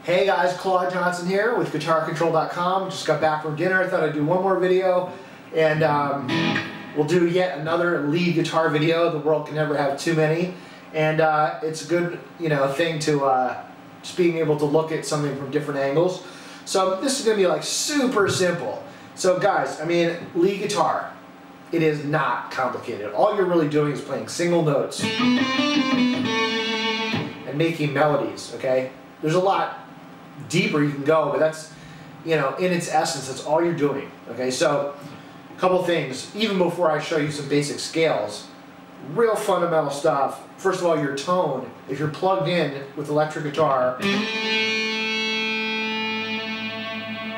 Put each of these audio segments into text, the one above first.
Hey guys, Claude Johnson here with GuitarControl.com. Just got back from dinner. I thought I'd do one more video, and we'll do yet another lead guitar video. The world can never have too many, and it's a good, thing to just being able to look at something from different angles. So this is going to be like super simple. So guys, lead guitar, it is not complicated. All you're really doing is playing single notes and making melodies. Okay, there's a lot deeper you can go, but that's, in its essence, that's all you're doing. Okay, so a couple things, even before I show you some basic scales, real fundamental stuff. First of all, your tone. If you're plugged in with electric guitar,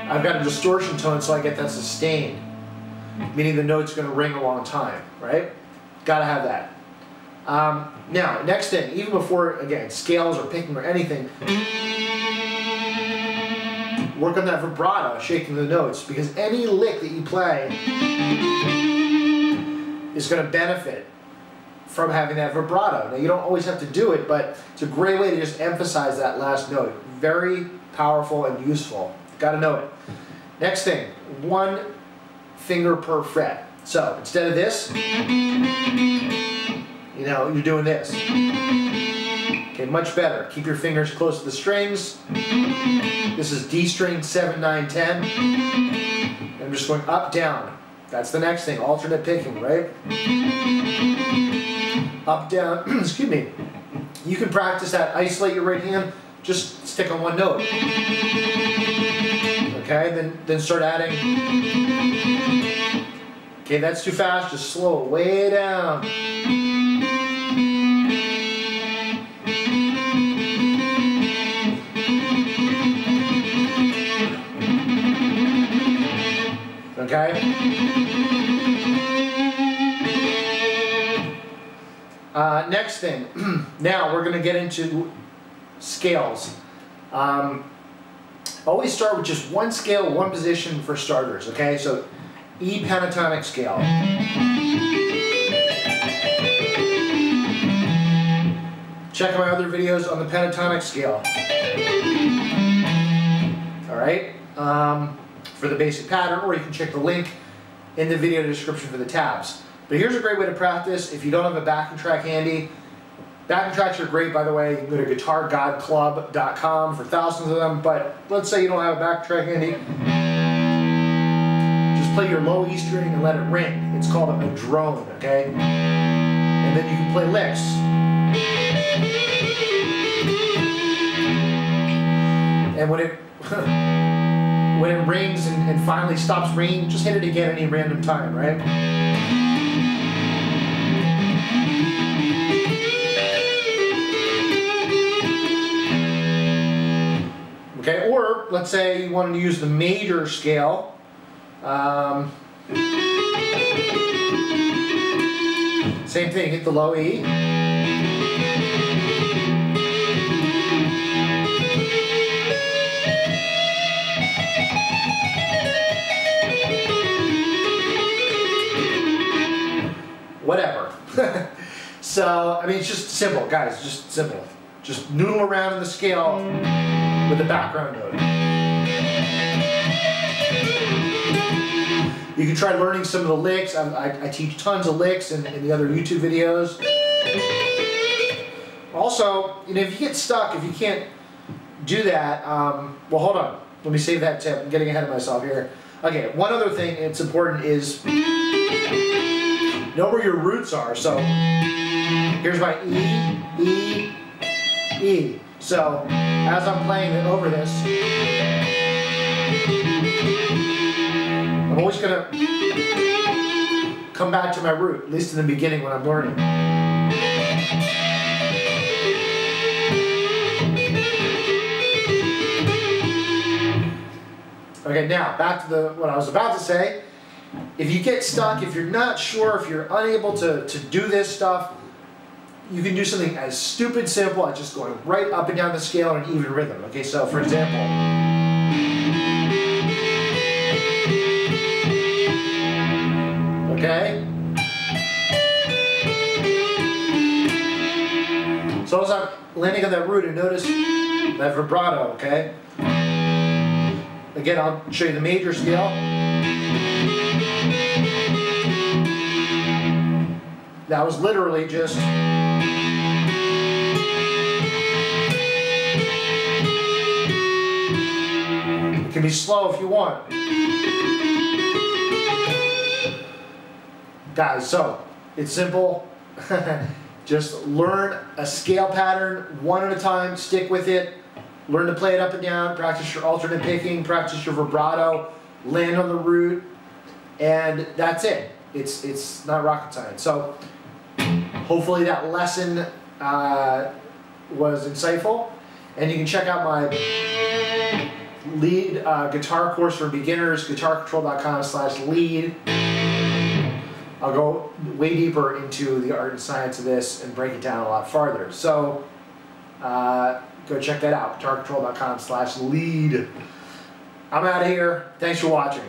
I've got a distortion tone, so I get that sustained, meaning the note's going to ring a long time, right? Gotta have that. Now, next thing, even before, again, scales or picking or anything, work on that vibrato, shaking the notes, because any lick that you play is going to benefit from having that vibrato. Now, you don't always have to do it, but it's a great way to just emphasize that last note. Very powerful and useful. Got to know it. Next thing, one finger per fret. So instead of this, you're doing this. Okay, much better. Keep your fingers close to the strings. This is D string 7, 9, 10. And I'm just going up, down. That's the next thing, alternate picking, right? Up, down, excuse me. You can practice that, isolate your right hand, just stick on one note. Okay, then start adding. Okay, that's too fast, just slow it way down. Okay? Next thing, now we're going to get into scales. Always start with just one scale, one position for starters, okay? So, E pentatonic scale. Check my other videos on the pentatonic scale. Alright? For the basic pattern, or you can check the link in the video description for the tabs. But here's a great way to practice if you don't have a backing track handy. Backing tracks are great, by the way. You can go to guitargodclub.com for thousands of them, but let's say you don't have a backing track handy. Just play your low E string and let it ring. It's called a drone, okay? And then you can play licks. And when it rings and finally stops ringing, just hit it again any random time, right? Okay, or let's say you wanted to use the major scale. Same thing, hit the low E. Whatever. So, it's just simple, guys, just simple. Just noodle around in the scale with the background note. You can try learning some of the licks. I teach tons of licks in the other YouTube videos. Also, if you get stuck, if you can't do that, well, hold on. Let me save that tip. I'm getting ahead of myself here. Okay, one other thing that's important is know where your roots are. So here's my E, E, E. So as I'm playing it over this, I'm always going to come back to my root, at least in the beginning when I'm learning. Okay, now back to what I was about to say. If you get stuck, if you're not sure, if you're unable to do this stuff, you can do something as stupid simple as just going right up and down the scale in an even rhythm. Okay, so for example, okay? So as I'm landing on that root, and notice that vibrato, okay? Again, I'll show you the major scale. That was literally just it can be slow if you want. Guys, so it's simple. Just learn a scale pattern one at a time, stick with it, learn to play it up and down, practice your alternate picking, practice your vibrato, land on the root, and that's it. It's not rocket science. So hopefully that lesson was insightful, and you can check out my lead guitar course for beginners, guitarcontrol.com/lead. I'll go way deeper into the art and science of this and break it down a lot farther. So go check that out, guitarcontrol.com/lead. I'm out of here. Thanks for watching.